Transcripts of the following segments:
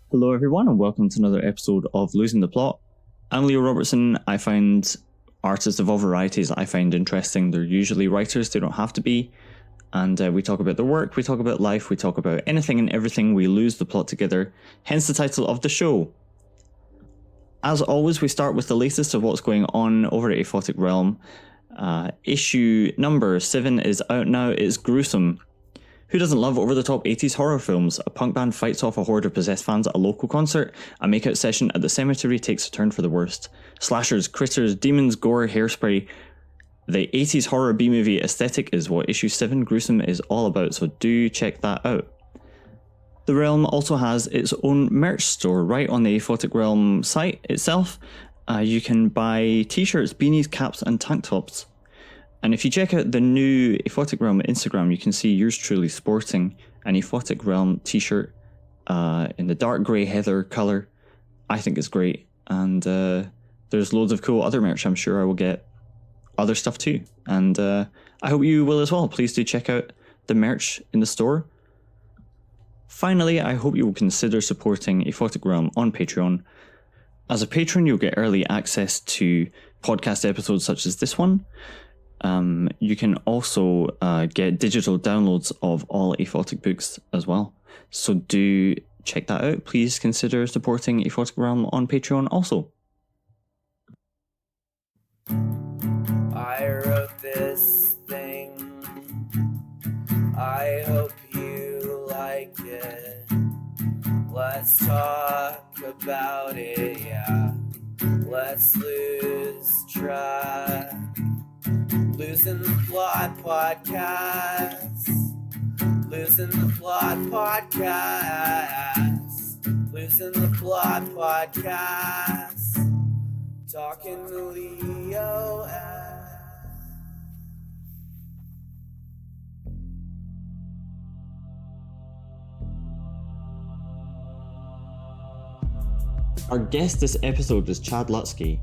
Hello everyone and welcome to another episode of Losing the Plot. I'm Leo Robertson. I find artists of all varieties I find interesting. They're usually writers, they don't have to be. And we talk about their work, we talk about life, we talk about anything and everything. We lose the plot together, hence the title of the show. As always, we start with the latest of what's going on over at Aphotic Realm. Issue number 7 is out now. It's gruesome. Who doesn't love over-the-top 80s horror films? A punk band fights off a horde of possessed fans at a local concert. A makeout session at the cemetery takes a turn for the worst. Slashers, critters, demons, gore, hairspray. The 80s horror B-movie aesthetic is what issue 7 Gruesome is all about, so do check that out. The Realm also has its own merch store right on the Aphotic Realm site itself. You can buy t-shirts, beanies, caps and tank tops. And if you check out the new Aphotic Realm Instagram, you can see yours truly sporting an Aphotic Realm t-shirt in the dark grey heather colour. I think it's great. And there's loads of cool other merch. I'm sure I will get other stuff too. And I hope you will as well. Please do check out the merch in the store. Finally, I hope you will consider supporting Aphotic Realm on Patreon. As a patron, you'll get early access to podcast episodes such as this one. You can also get digital downloads of all Aphotic books as well. So do check that out. Please consider supporting Aphotic Realm on Patreon also. I wrote this thing. I hope you like it. Let's talk about it, yeah. Let's lose track. Losing the Plot Podcast. Losing the Plot Podcast. Losing the Plot Podcast. Talking to Leo S. Our guest this episode is Chad Lutzke.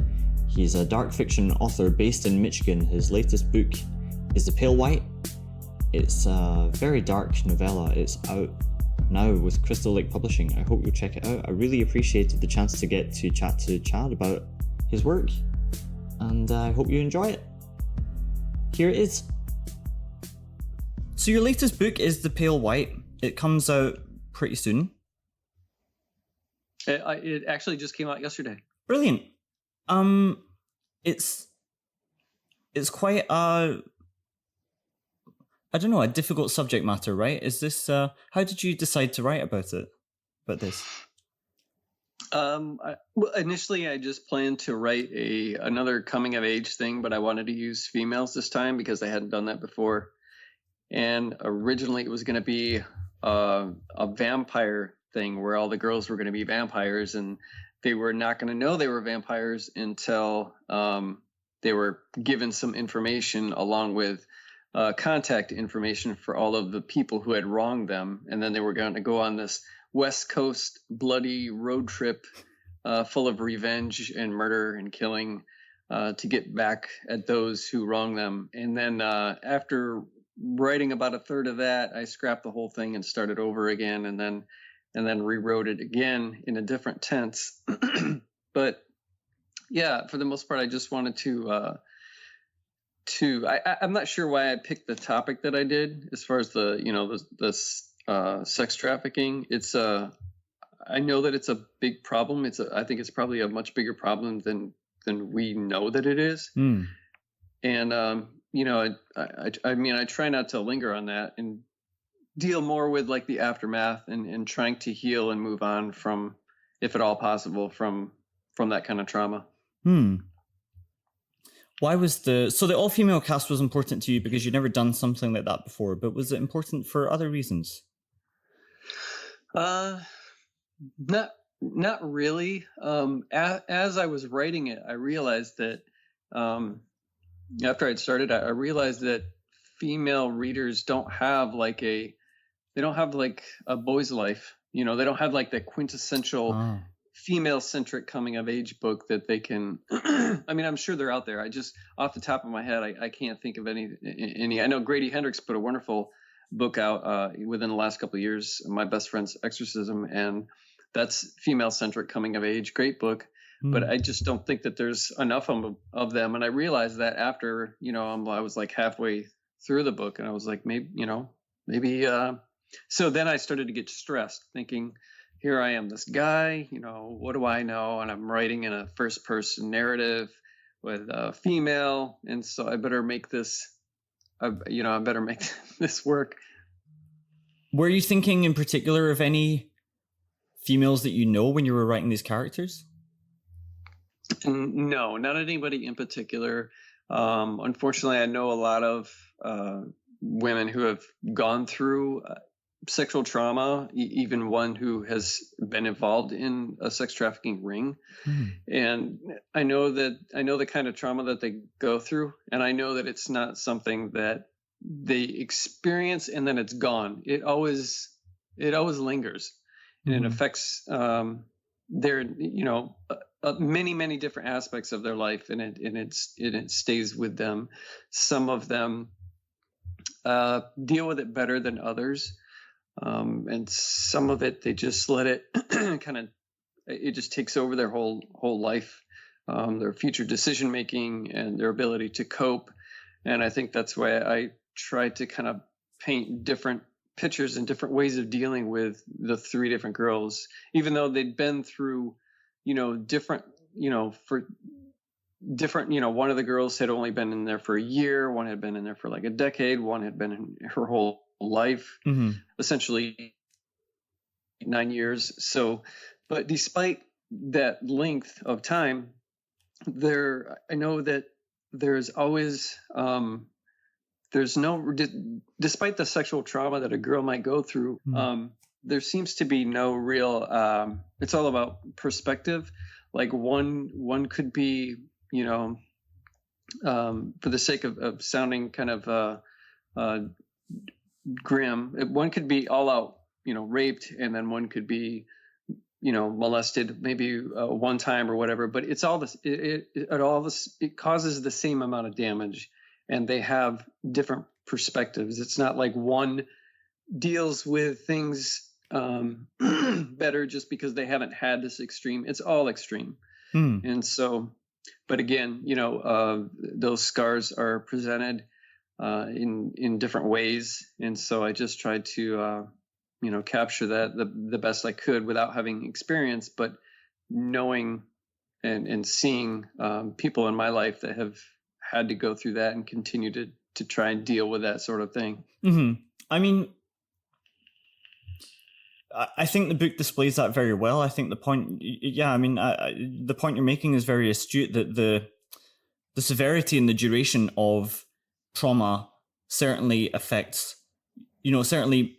He's a dark fiction author based in Michigan. His latest book is The Pale White. It's a very dark novella. It's out now with Crystal Lake Publishing. I hope you'll check it out. I really appreciated the chance to get to chat to Chad about his work, and I hope you enjoy it. Here it is. So your latest book is The Pale White. It comes out pretty soon. It actually just came out yesterday. Brilliant. It's quite a difficult subject matter, right? Is this how did you decide to write about this? Initially I just planned to write another coming of age thing, but I wanted to use females this time because I hadn't done that before. And originally it was going to be a vampire thing where all the girls were going to be vampires, and they were not going to know they were vampires until they were given some information along with contact information for all of the people who had wronged them. And then they were going to go on this West Coast bloody road trip full of revenge and murder and killing to get back at those who wronged them. And then after writing about a third of that, I scrapped the whole thing and started over again, and then rewrote it again in a different tense. But yeah, for the most part, I just wanted I'm not sure why I picked the topic that I did as far as the sex trafficking. It's I know that it's a big problem. I think it's probably a much bigger problem than we know that it is. Mm. And I mean, I try not to linger on that and deal more with like the aftermath and trying to heal and move on from, if at all possible, from that kind of trauma. Why was the all-female cast was important to you because you'd never done something like that before, but was it important for other reasons? Not really. As I was writing it, I realized that after I'd started, I realized that female readers don't have like a boy's life. You know, they don't have like the quintessential female-centric coming-of-age book that they can. I mean, I'm sure they're out there. I just, off the top of my head, I can't think of any. I know Grady Hendrix put a wonderful book out within the last couple of years, My Best Friend's Exorcism, and that's female-centric coming of age, great book. But I just don't think that there's enough of them. And I realized that after, I was like halfway through the book, and I was like, maybe. So then I started to get stressed, thinking, here I am, this guy, what do I know? And I'm writing in a first-person narrative with a female, and so I better make this, I better make this work. Were you thinking in particular of any females that you know when you were writing these characters? No, not anybody in particular. Unfortunately, I know a lot of women who have gone through sexual trauma, even one who has been involved in a sex trafficking ring. And I know the kind of trauma that they go through, and I know that it's not something that they experience and then it's gone. It always lingers, and it affects their many different aspects of their life, and it stays with them. Some of them deal with it better than others, and some of it they just let it it just takes over their whole life, their future decision making and their ability to cope. And I think that's why I try to kind of paint different pictures and different ways of dealing with the three different girls, even though they'd been through different, for different, one of the girls had only been in there for a year, one had been in there for like a decade, one had been in her whole life, essentially 9 years. So, but despite that length of time, I know that there's always, despite the sexual trauma that a girl might go through, there seems to be no real, it's all about perspective. Like one could be, for the sake of sounding kind of grim, one could be all out, raped, and then one could be, molested maybe one time or whatever. But it's all this, it causes the same amount of damage, and they have different perspectives. It's not like one deals with things better just because they haven't had this extreme. It's all extreme. And so, but again, those scars are presented in different ways. And so I just tried to, capture that the best I could without having experience, but knowing and seeing people in my life that have had to go through that and continue to try and deal with that sort of thing. I mean, I think the book displays that very well. I think the point, the point you're making is very astute, that the severity and the duration of trauma certainly affects, certainly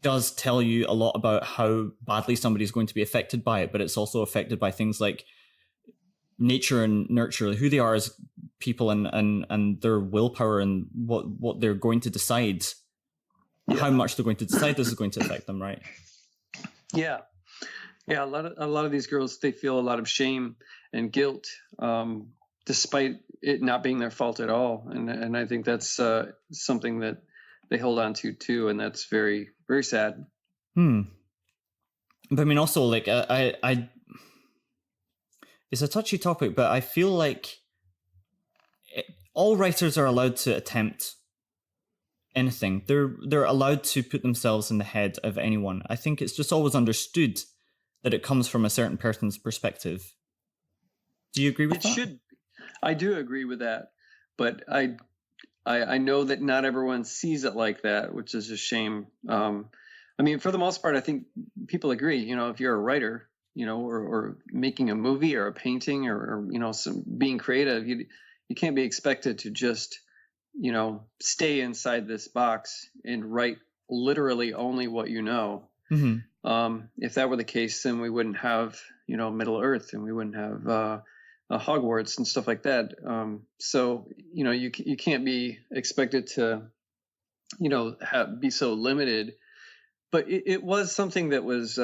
does tell you a lot about how badly somebody's going to be affected by it, but it's also affected by things like nature and nurture, who they are as people, and their willpower, and what they're going to decide. How much they're going to decide this is going to affect them, right? Yeah. A lot of these girls, they feel a lot of shame and guilt, despite it not being their fault at all. And I think that's something that they hold on to too, and that's very, very sad. But I mean, also, like, I it's a touchy topic, but I feel like all writers are allowed to attempt anything. They're allowed to put themselves in the head of anyone. I think it's just always understood that it comes from a certain person's perspective. Do you agree with that? I do agree with that, but I know that not everyone sees it like that, which is a shame. I mean, for the most part, I think people agree. If you're a writer, or making a movie or a painting or being creative, you can't be expected to just stay inside this box and write literally only what you know. If that were the case, then we wouldn't have, Middle Earth, and we wouldn't have Hogwarts and stuff like that. So, you can't be expected to, be so limited. But it was something that was,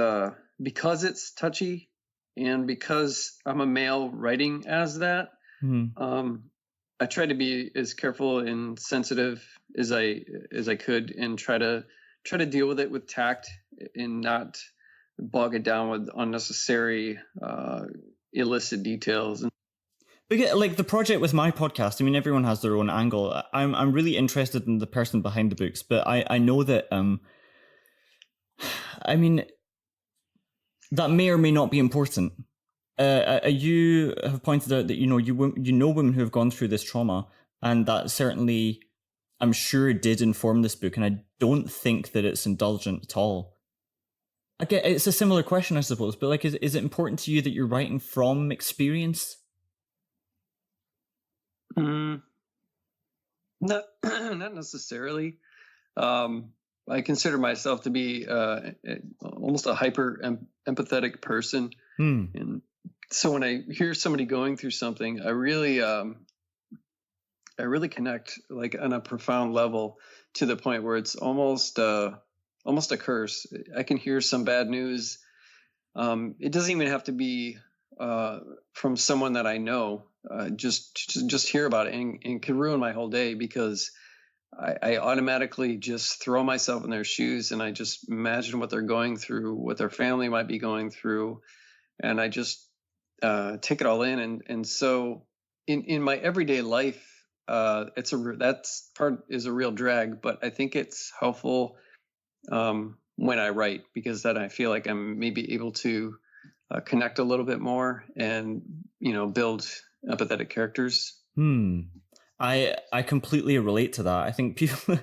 because it's touchy and because I'm a male writing as that, I tried to be as careful and sensitive as I could, and try to deal with it with tact, and not bog it down with unnecessary illicit details. Because, like, the project with my podcast, I mean, everyone has their own angle. I'm really interested in the person behind the books, but I know that I mean, that may or may not be important. You have pointed out that you know women who have gone through this trauma, and that certainly, I'm sure, did inform this book. And I don't think that it's indulgent at all. Again, it's a similar question, I suppose. But like, is it important to you that you're writing from experience? Not not necessarily. I consider myself to be almost a hyper empathetic person, and so when I hear somebody going through something, I really connect, like, on a profound level, to the point where it's almost a curse. I can hear some bad news. It doesn't even have to be from someone that I know. Just hear about it and can ruin my whole day, because I automatically just throw myself in their shoes, and I just imagine what they're going through, what their family might be going through, and I just take it all in. And so in my everyday life, that's part is a real drag, but I think it's helpful when I write, because then I feel like I'm maybe able to connect a little bit more and build empathetic characters. I completely relate to that. I think people,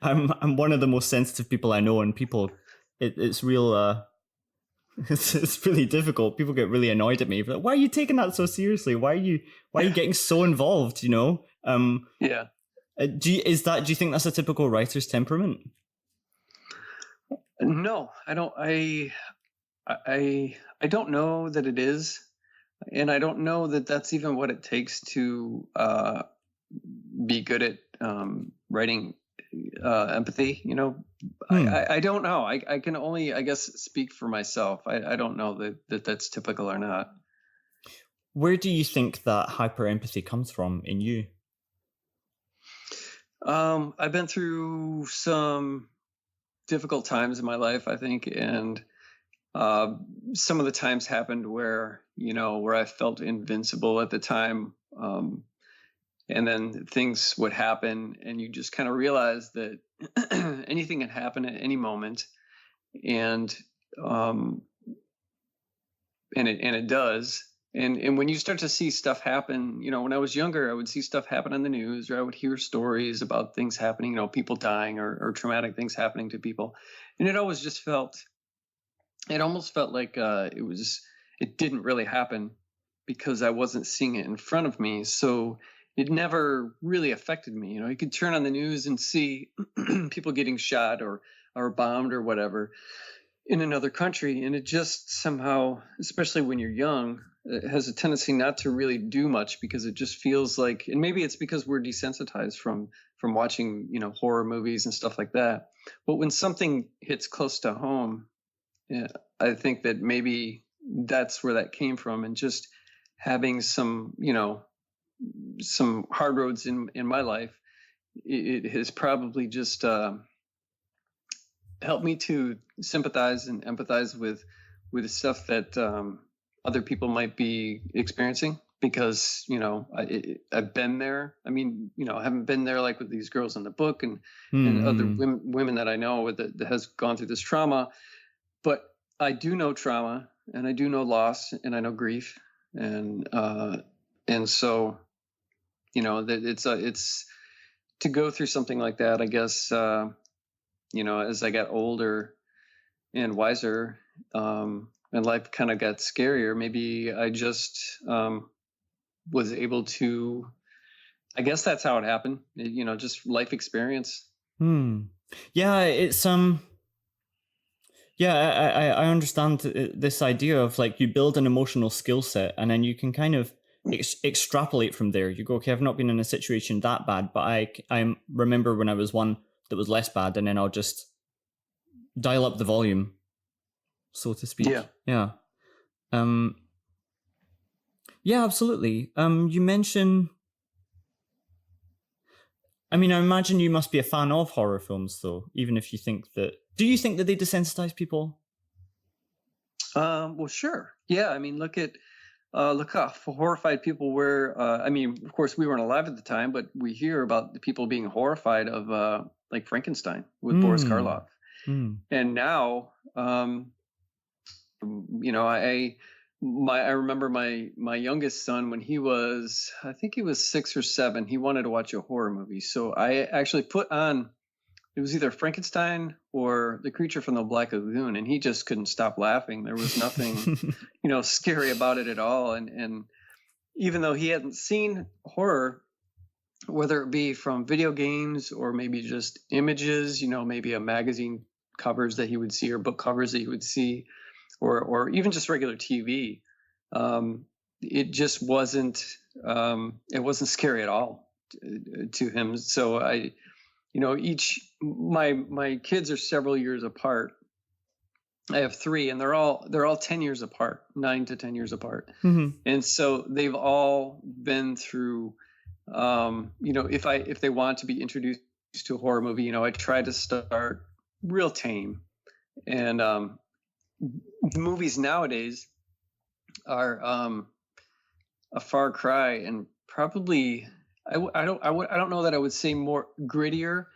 I'm one of the most sensitive people I know, and people, it's real. It's really difficult. People get really annoyed at me. Like, why are you taking that so seriously? Why are you getting so involved? Yeah. Do you think that's a typical writer's temperament? No, I don't. I don't know that it is, and I don't know that that's even what it takes to be good at writing empathy. I don't know. I can only, I guess, speak for myself. I don't know that that's typical or not. Where do you think that hyper empathy comes from in you? I've been through some difficult times in my life, I think, and some of the times happened where I felt invincible at the time, and then things would happen, and you just kind of realize that anything can happen at any moment, and it does. And when you start to see stuff happen, when I was younger, I would see stuff happen on the news, or I would hear stories about things happening, people dying, or traumatic things happening to people. And it almost felt like it didn't really happen, because I wasn't seeing it in front of me. So it never really affected me. You could turn on the news and see people getting shot or bombed or whatever in another country. And it just somehow, especially when you're young, it has a tendency not to really do much, because it just feels like, and maybe it's because we're desensitized from watching, horror movies and stuff like that. But when something hits close to home, yeah, I think that maybe that's where that came from. And just having some hard roads in my life, it has probably just helped me to sympathize and empathize with the stuff that other people might be experiencing, because I've been there. I mean, I haven't been there like with these girls in the book and other women that I know that has gone through this trauma, but I do know trauma, and I do know loss, and I know grief, and so that it's to go through something like that, I guess. As I got older and wiser, and life kind of got scarier, maybe I just was able to, I guess that's how it happened, just life experience. Yeah, it's I understand this idea of, like, you build an emotional skill set, and then you can kind of extrapolate from there. You go, okay, I've not been in a situation that bad, but I remember when I was one that was less bad, and then I'll just dial up the volume, so to speak. Yeah. Yeah, absolutely. You mention, I mean, I imagine you must be a fan of horror films, though, even if you think that, do you think that they desensitize people? Well, sure. Yeah, I mean, look how horrified people were. I mean, of course, we weren't alive at the time, but we hear about the people being horrified of like Frankenstein with Boris Karloff. And now, I remember my youngest son, when he was, I think he was 6 or 7, he wanted to watch a horror movie. So I actually put on, it was either Frankenstein or The Creature from the Black Lagoon, and he just couldn't stop laughing. There was nothing, scary about it at all. And even though he hadn't seen horror, whether it be from video games or maybe just images, maybe a magazine covers that he would see or book covers that he would see, or even just regular TV, it just wasn't scary at all to him. So my kids are several years apart. I have 3, and they're all 10 years apart, 9 to 10 years apart. And so they've all been through, if they want to be introduced to a horror movie, I try to start real tame. And the movies nowadays are a far cry, and probably I don't know that I would say more grittier,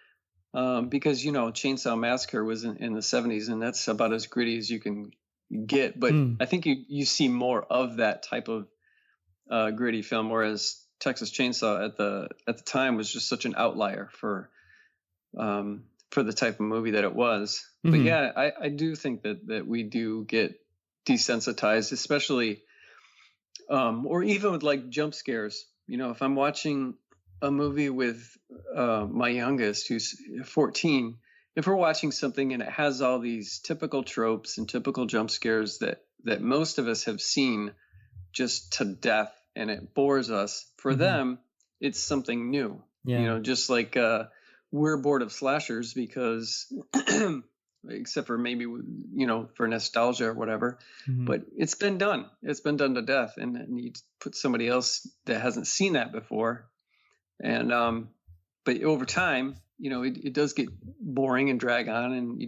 because Chainsaw Massacre was in the 70s, and that's about as gritty as you can get. But I think you see more of that type of gritty film, whereas Texas Chainsaw at the time was just such an outlier for the type of movie that it was. But yeah, I do think that we do get desensitized, especially or even with like jump scares. If I'm watching a movie with my youngest, who's 14, if we're watching something and it has all these typical tropes and typical jump scares that most of us have seen just to death, and it bores us, for them it's something new. Just like we're bored of slashers because except for maybe for nostalgia or whatever, but it's been done to death, and you put somebody else that hasn't seen that before, and but over time it does get boring and drag on, and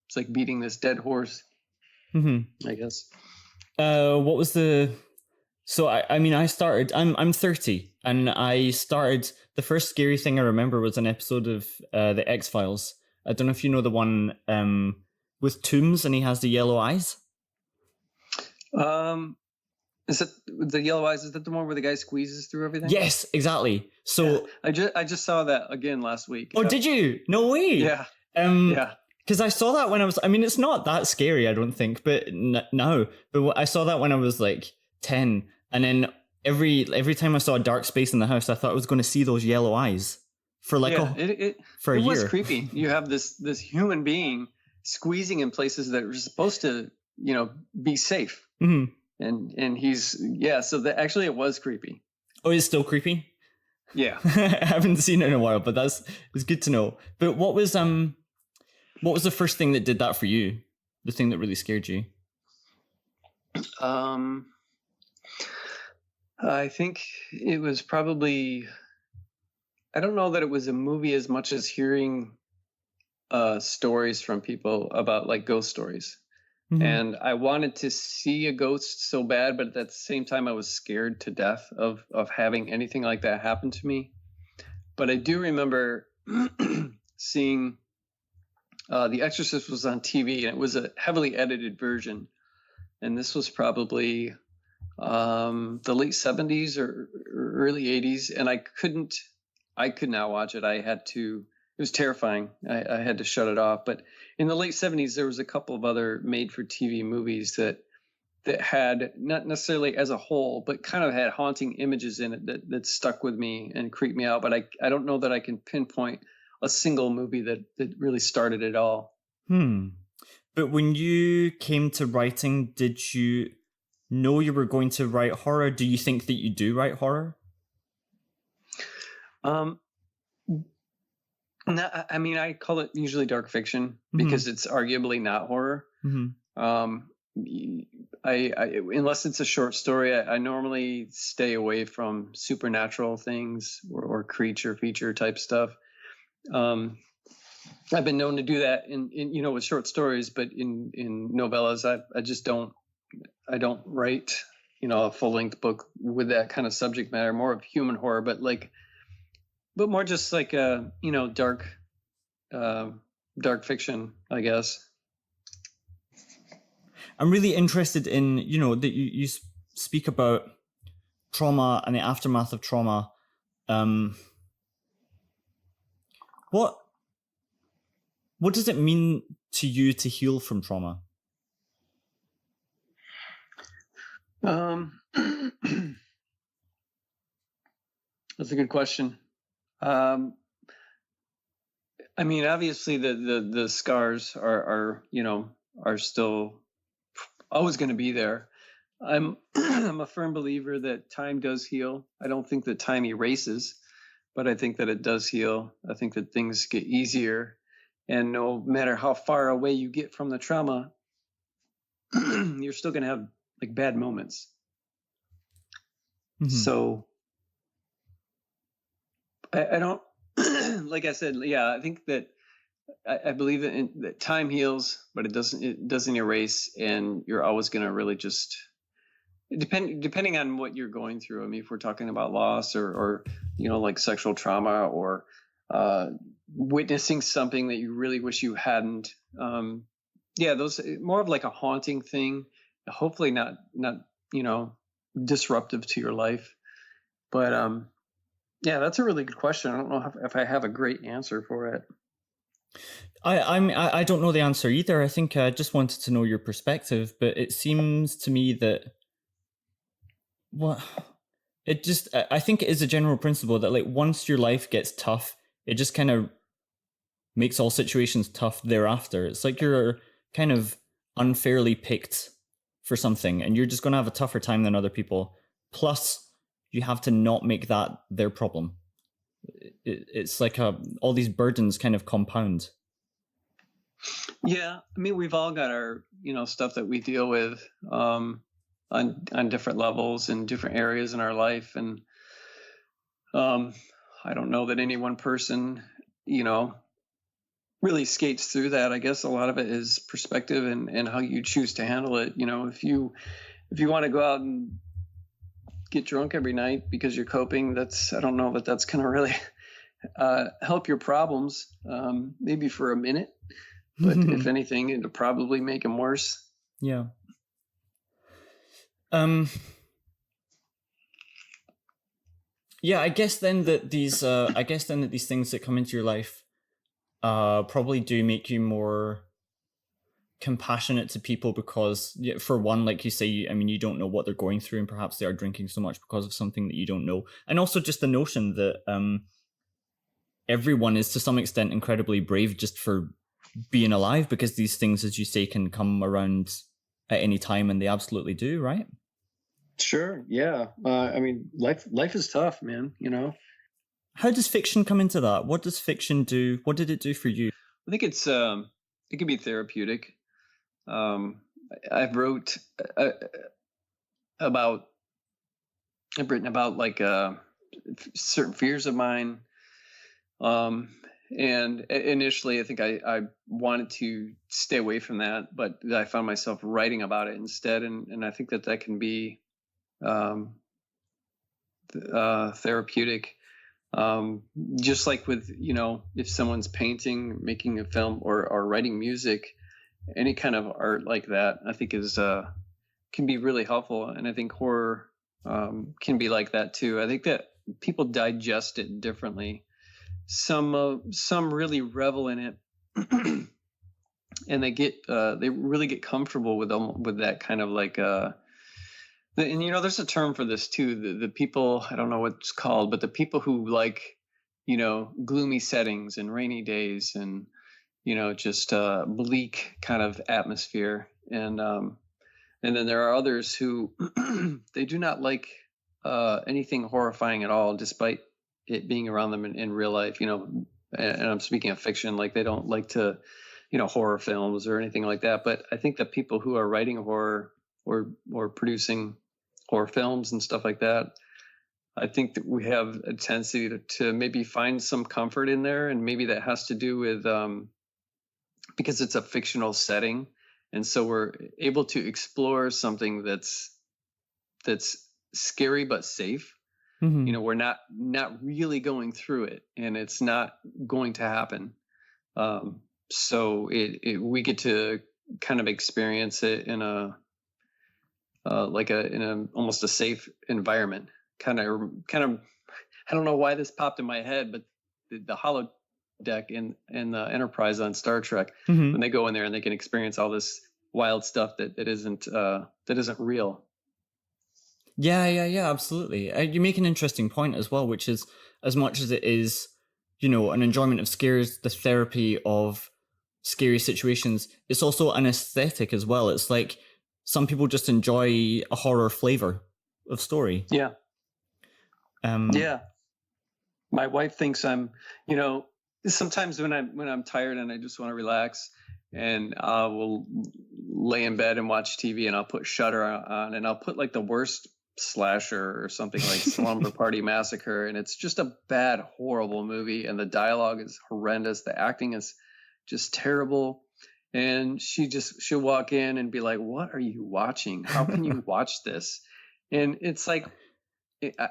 it's like beating this dead horse, I guess. What was the So I started. I'm 30, and I started. The first scary thing I remember was an episode of the X-Files. I don't know if you know the one with Toombs, and he has the yellow eyes. Is it the yellow eyes? Is that the one where the guy squeezes through everything? Yes, exactly. So yeah, I just saw that again last week. Oh, did you? No way. Yeah. Yeah. Because I saw that when I was. I mean, it's not that scary, I don't think, but no. But I saw that when I was like 10. And then every time I saw a dark space in the house, I thought I was going to see those yellow eyes for like a year. It was creepy. You have this human being squeezing in places that are supposed to, be safe. And he's So actually, it was creepy. Oh, it's still creepy. Yeah, I haven't seen it in a while, but it's good to know. But what was the first thing that did that for you? The thing that really scared you? I think it was probably, I don't know that it was a movie as much as hearing stories from people about like ghost stories. And I wanted to see a ghost so bad, but at the same time I was scared to death of having anything like that happen to me. But I do remember seeing The Exorcist was on TV, and it was a heavily edited version. And this was probably the late 70s or early 80s, and I could not watch it. It was terrifying. I had to shut it off. But in the late 70s, there was a couple of other made-for-TV movies that had, not necessarily as a whole, but kind of had haunting images in it that stuck with me and creeped me out. But I don't know that I can pinpoint a single movie that really started it all. But when you came to writing, did you know you were going to write horror? Do you think that you do write horror? No, I mean, I call it usually dark fiction because it's arguably not horror. I unless it's a short story, I normally stay away from supernatural things or creature feature type stuff. I've been known to do that in with short stories, but in novellas, I just don't don't write, a full-length book with that kind of subject matter, more of human horror, but more just like dark fiction, I guess. I'm really interested in, that you speak about trauma and the aftermath of trauma. What does it mean to you to heal from trauma? That's a good question. I mean, obviously the scars are still always going to be there. I'm a firm believer that time does heal. I don't think that time erases, but I think that it does heal. I think that things get easier, and no matter how far away you get from the trauma, you're still going to have like bad moments. Mm-hmm. So I don't, like I said, yeah, I think that I believe that time heals, but it doesn't erase, and you're always going to really just depending on what you're going through. I mean, if we're talking about loss or like sexual trauma or witnessing something that you really wish you hadn't, those more of like a haunting thing, hopefully not disruptive to your life. But that's a really good question. I don't know if I have a great answer for it. I don't know the answer either. I think I just wanted to know your perspective, but it seems to me that I think it is a general principle that like once your life gets tough, it just kind of makes all situations tough thereafter. It's like you're kind of unfairly picked for something and you're just going to have a tougher time than other people. Plus, you have to not make that their problem. It's like all these burdens kind of compound. Yeah, I mean, we've all got our stuff that we deal with on different levels in different areas in our life, and I don't know that any one person really skates through that. I guess a lot of it is perspective and how you choose to handle it. If you want to go out and get drunk every night because you're coping, I don't know that that's going to really help your problems, maybe for a minute, but if anything, it'll probably make them worse. Yeah. I guess then that these things that come into your life probably do make you more compassionate to people because, for one, like you say, you don't know what they're going through, and perhaps they are drinking so much because of something that you don't know. And also just the notion that everyone is to some extent incredibly brave just for being alive, because these things, as you say, can come around at any time, and they absolutely do, right? Sure. Yeah. I mean, life is tough, man. How does fiction come into that? What does fiction do? What did it do for you? I think it can be therapeutic. I've written about like certain fears of mine. And initially I think I wanted to stay away from that, but I found myself writing about it instead. And I think that can be therapeutic. Just like with, if someone's painting, making a film or writing music, any kind of art like that, I think can be really helpful. And I think horror can be like that too. I think that people digest it differently. Some really revel in it, and they really get comfortable with that kind of like and there's a term for this too. The people, I don't know what it's called, but the people who like gloomy settings and rainy days and just bleak kind of atmosphere, and then there are others who they do not like anything horrifying at all, despite it being around them in real life, and I'm speaking of fiction, like they don't like to, horror films or anything like that. But I think that people who are writing horror or producing horror films and stuff like that, I think that we have a tendency to maybe find some comfort in there. And maybe that has to do with, because it's a fictional setting And so we're able to explore something that's scary but safe. Mm-hmm. We're not really going through it, and it's not going to happen. So we get to kind of experience it in a almost a safe environment. Kind of. I don't know why this popped in my head, but the holodeck in the Enterprise on Star Trek, Mm-hmm. when they go in there and they can experience all this wild stuff that isn't real. Yeah, absolutely. You make an interesting point as well, which is, as much as it is, an enjoyment of scares, the therapy of scary situations, it's also an aesthetic as well. It's like some people just enjoy a horror flavor of story. Yeah. Yeah. My wife thinks I'm, sometimes when I'm tired and I just want to relax, and we'll lay in bed and watch TV, and I'll put Shudder on, and I'll put like the worst slasher or something like Slumber Party Massacre, and it's just a bad, horrible movie, and the dialogue is horrendous, the acting is just terrible, and she'll walk in and be like, "What are you watching? How can you watch this?" And it's like,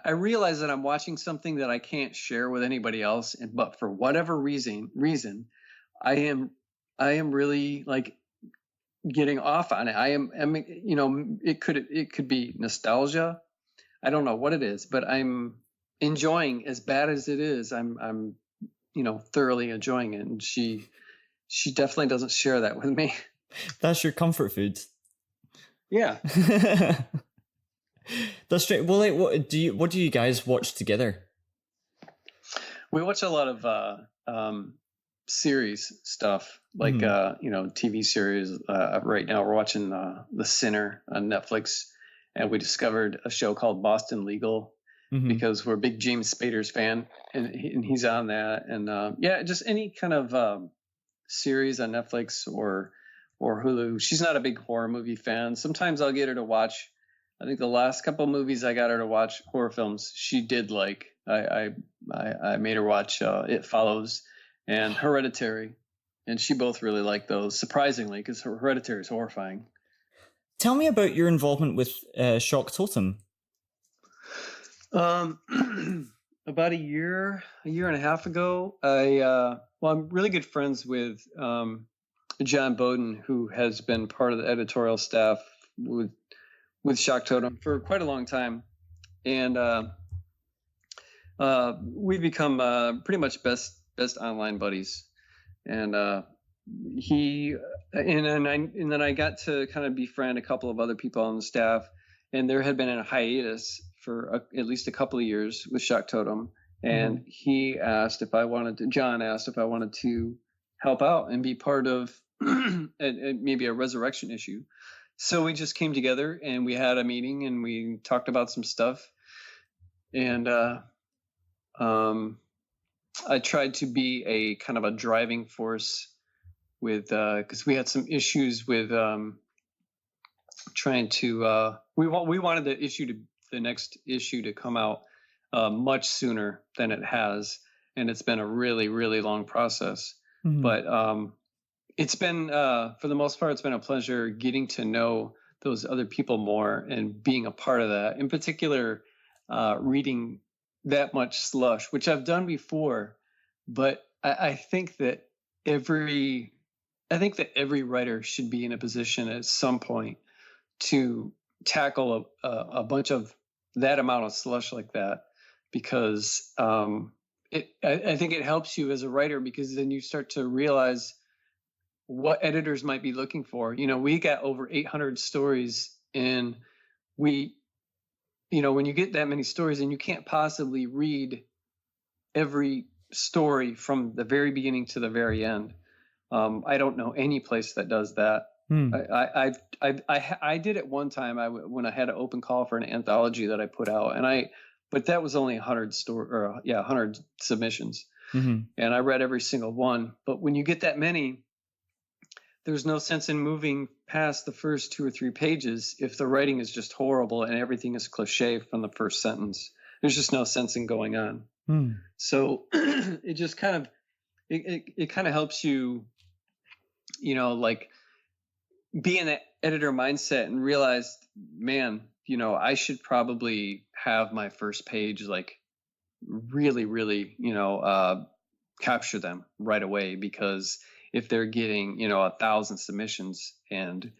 I realize that I'm watching something that I can't share with anybody else, but for whatever reason, I am really like getting off on it. I am, it could be nostalgia. I don't know what it is, but I'm enjoying, as bad as it is. I'm thoroughly enjoying it, and she definitely doesn't share that with me. That's your comfort food. Yeah. That's straight. Well, like, what do you guys watch together? We watch a lot of series stuff, like TV series. Right now we're watching The Sinner on Netflix, and we discovered a show called Boston Legal because we're a big James Spader's fan, and he's on that. And just any kind of series on Netflix or Hulu. She's not a big horror movie fan. Sometimes I'll get her to watch. I think the last couple of movies I got her to watch, horror films, she did like. I made her watch It Follows and Hereditary, and she both really liked those, surprisingly, because Hereditary is horrifying. Tell me about your involvement with Shock Totem. About a year and a half ago, I'm really good friends with John Bowden, who has been part of the editorial staff with Shock Totem for quite a long time, and we've become pretty much best online buddies. And then I got to kind of befriend a couple of other people on the staff, and there had been a hiatus for at least a couple of years with Shock Totem, and John asked if I wanted to help out and be part of maybe a resurrection issue. So we just came together and we had a meeting and we talked about some stuff. And I tried to be a kind of a driving force with, because we had some issues with trying to, we wanted the next issue to come out much sooner than it has. And it's been a really, really long process. But it's been, for the most part, it's been a pleasure getting to know those other people more and being a part of that. In particular, reading that much slush, which I've done before, but I think that every writer should be in a position at some point to tackle a bunch of that amount of slush like that, because I think it helps you as a writer, because then you start to realize what editors might be looking for. We got over 800 stories, and when you get that many stories, and you can't possibly read every story from the very beginning to the very end. I don't know any place that does that. I did it one time when I had an open call for an anthology that I put out, but that was only 100 submissions, and I read every single one. But when you get that many, there's no sense in moving past the first 2 or 3 pages if the writing is just horrible and everything is cliche from the first sentence. There's just no sense in going on. So it just kind of it kind of helps you, like be in that editor mindset and realized, man, I should probably have my first page like really, really, capture them right away, because if they're getting 1,000 submissions and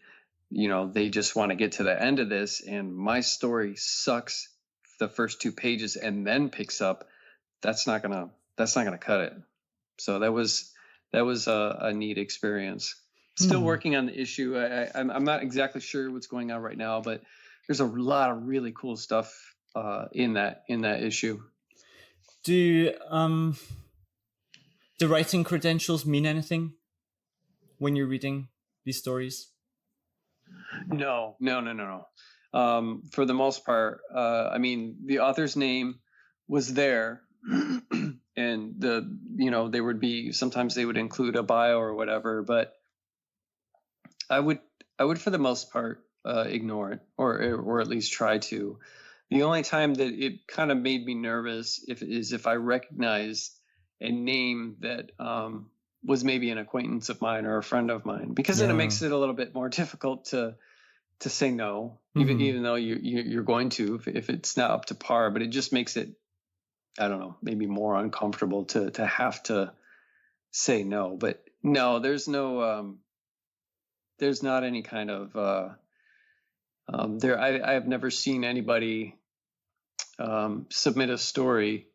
they just want to get to the end of this and my story sucks the first 2 pages and then picks up, that's not gonna cut it. So that was a neat experience. Still working on the issue. I'm not exactly sure what's going on right now, but there's a lot of really cool stuff in that issue. Do writing credentials mean anything when you're reading these stories? No. For the most part, I mean, the author's name was there, and there would be, sometimes they would include a bio or whatever, but I would for the most part ignore it, or at least try to. The only time that it kind of made me nervous if I recognized a name that was maybe an acquaintance of mine or a friend of mine, because then it makes it a little bit more difficult to say no, even though you're going to, if it's not up to par. But it just makes it, I don't know, maybe more uncomfortable to have to say no. But no, there's not any kind of I have never seen anybody submit a story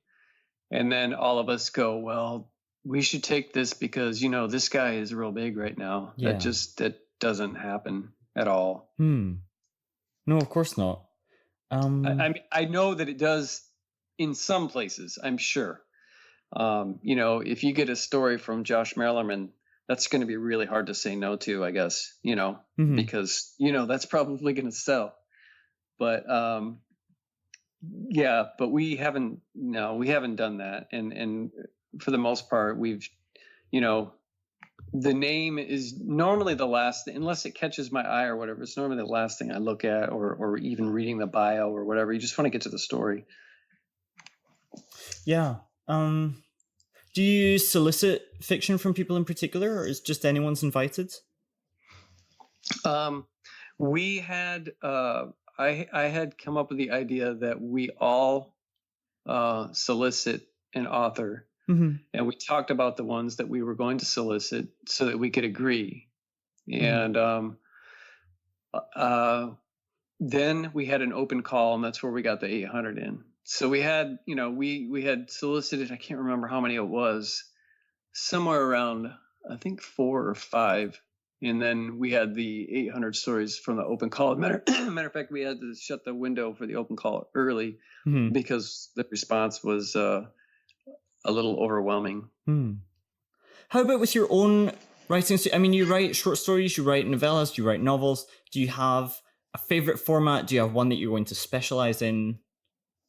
and then all of us go, well, we should take this because this guy is real big right now. Yeah. That doesn't happen at all. No, of course not. I know that it does in some places, I'm sure. If you get a story from Josh Merlerman, that's going to be really hard to say no to, I guess, because, that's probably going to sell. But, but we haven't done that. And for the most part, we've, the name is normally the last, unless it catches my eye or whatever, it's normally the last thing I look at, or even reading the bio or whatever. You just want to get to the story. Yeah. Do you solicit fiction from people in particular, or is just anyone's invited? We had, I had come up with the idea that we all solicit an author, and we talked about the ones that we were going to solicit so that we could agree. And then we had an open call, and that's where we got the 800 in. So we had, we had solicited, I can't remember how many it was, somewhere around, I think 4 or 5. And then we had the 800 stories from the open call. Matter of fact, we had to shut the window for the open call early because the response was a little overwhelming. How about with your own writing? I mean, you write short stories, you write novellas, you write novels. Do you have a favorite format? Do you have one that you're going to specialize in?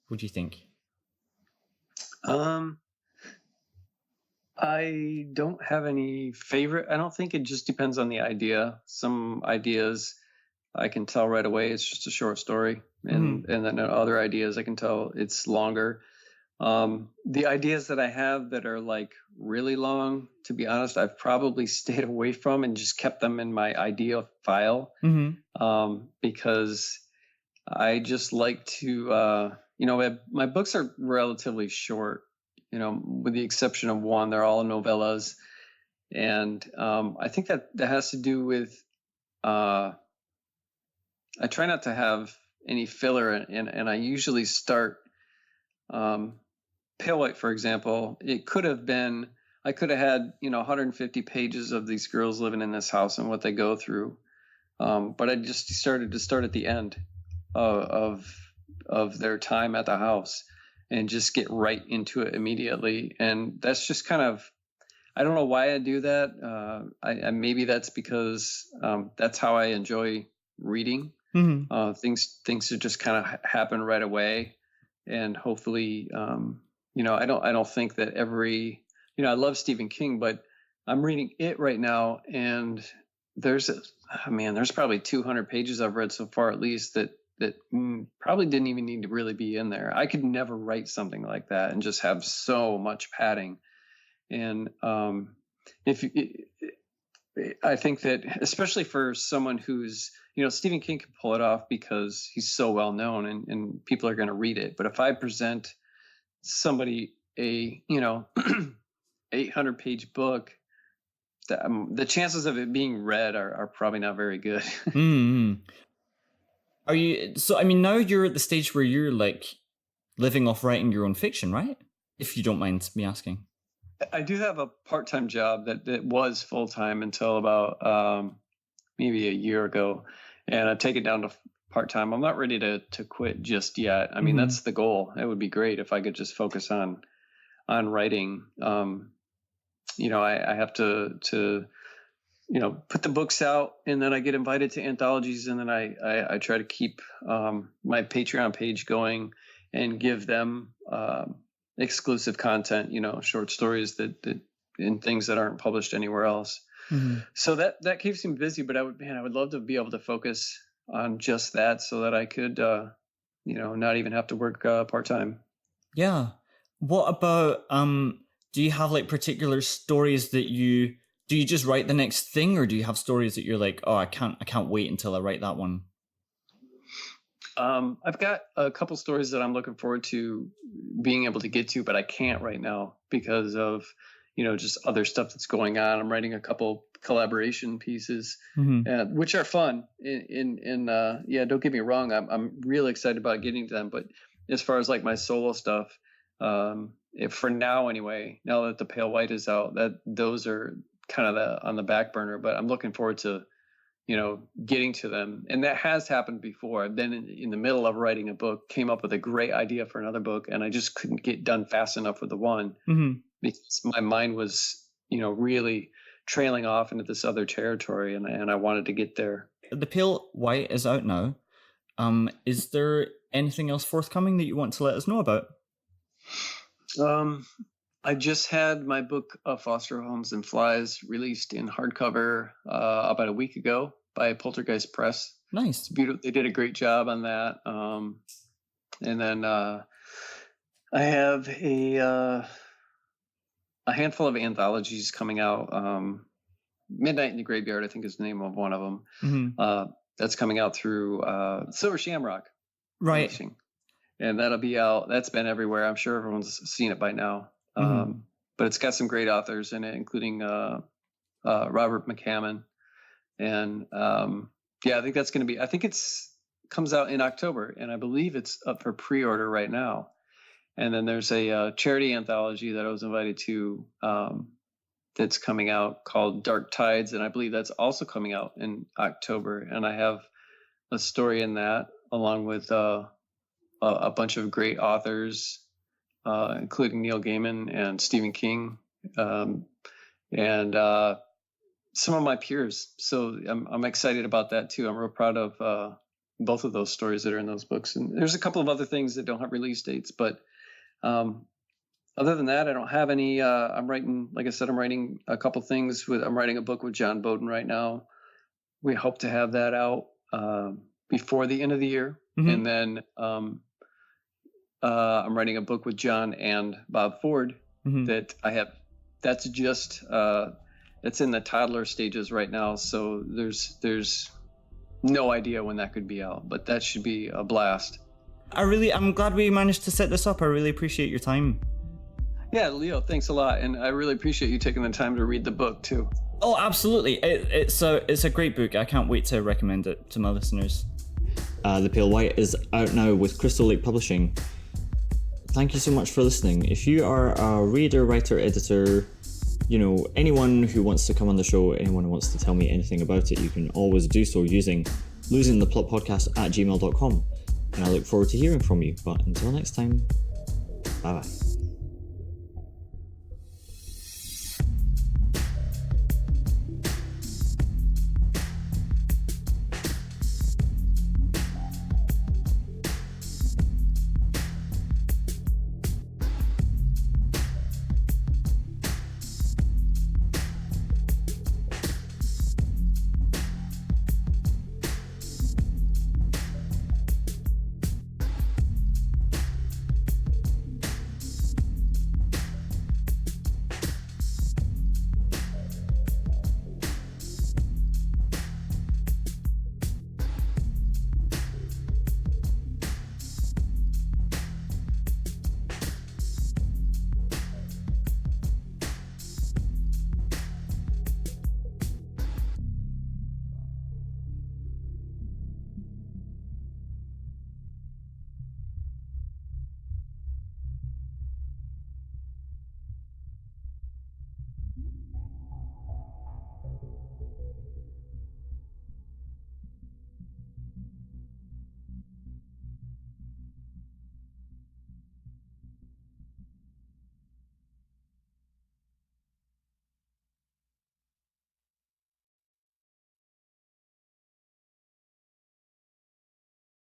What do you think? I don't have any favorite. I don't think, it just depends on the idea. Some ideas I can tell right away it's just a short story, and then other ideas I can tell it's longer. The ideas that I have that are like really long, to be honest, I've probably stayed away from and just kept them in my idea file, because I just like to, my books are relatively short, with the exception of one. They're all novellas. And I think that has to do with, I try not to have any filler, and I usually start, Pale White, for example, I could have had, 150 pages of these girls living in this house and what they go through. But I just started at the end of their time at the house and just get right into it immediately. And that's just kind of, I don't know why I do that. I maybe that's because that's how I enjoy reading. Things that just kind of happen right away, and hopefully, I don't think that every, I love Stephen King, but I'm reading It right now, and there's probably 200 pages I've read so far, at least, that probably didn't even need to really be in there. I could never write something like that and just have so much padding. And I think that especially for someone who's, Stephen King can pull it off because he's so well known and people are going to read it. But if I present somebody a 800-page book, the chances of it being read are probably not very good. Mm-hmm. Are you? So I mean, now you're at the stage where you're like living off writing your own fiction, right? If you don't mind me asking. I do have a part-time job that was full-time until about maybe a year ago, and I've taken it down to part-time. I'm not ready to quit just yet. I mean, that's the goal. It would be great if I could just focus on writing. I have to put the books out, and then I get invited to anthologies, and then I try to keep my Patreon page going and give them exclusive content, short stories that and things that aren't published anywhere else. Mm-hmm. So that keeps me busy, but I would love to be able to focus on just that so that I could, not even have to work part-time. Yeah. What about, do you have like particular stories that do you just write the next thing, or do you have stories that you're like, oh, I can't wait until I write that one? I've got a couple stories that I'm looking forward to being able to get to, but I can't right now because of, just other stuff that's going on. I'm writing a couple collaboration pieces, which are fun. Don't get me wrong. I'm really excited about getting to them. But as far as like my solo stuff, for now anyway, now that the Pale White is out, those are kind of on the back burner. But I'm looking forward to getting to them. And that has happened before. I've been in the middle of writing a book, came up with a great idea for another book, and I just couldn't get done fast enough with the one because my mind was, really trailing off into this other territory, and I wanted to get there. The Pale White is out now. Is there anything else forthcoming that you want to let us know about? I just had my book, Foster Homes and Flies, released in hardcover about a week ago by Poltergeist Press. Nice. It's beautiful. They did a great job on that. And then I have a handful of anthologies coming out. Midnight in the Graveyard, I think, is the name of one of them. That's coming out through Silver Shamrock. Right. Publishing. And that'll be out. That's been everywhere. I'm sure everyone's seen it by now. But it's got some great authors in it, including Robert McCammon. And I think that's going to be, comes out in October, and I believe it's up for pre-order right now. And then there's a charity anthology that I was invited to that's coming out called Dark Tides, and I believe that's also coming out in October. And I have a story in that, along with a bunch of great authors, including Neil Gaiman and Stephen King, and some of my peers. So I'm excited about that too. I'm real proud of both of those stories that are in those books. And there's a couple of other things that don't have release dates, but other than that, I don't have any. I'm writing, like I said, I'm writing a couple things I'm writing a book with John Bowden right now. We hope to have that out before the end of the year. And then I'm writing a book with John and Bob Ford that I have. That's just it's in the toddler stages right now, so there's no idea when that could be out, but that should be a blast. I'm glad we managed to set this up. I really appreciate your time. Yeah, Leo, thanks a lot, and I really appreciate you taking the time to read the book too. Oh, absolutely. It's a great book. I can't wait to recommend it to my listeners. The Pale White is out now with Crystal Lake Publishing. Thank you so much for listening. If you are a reader, writer, editor, anyone who wants to come on the show, anyone who wants to tell me anything about it, you can always do so using losingtheplotpodcast-at-gmail-dot-com. And I look forward to hearing from you. But until next time, bye-bye.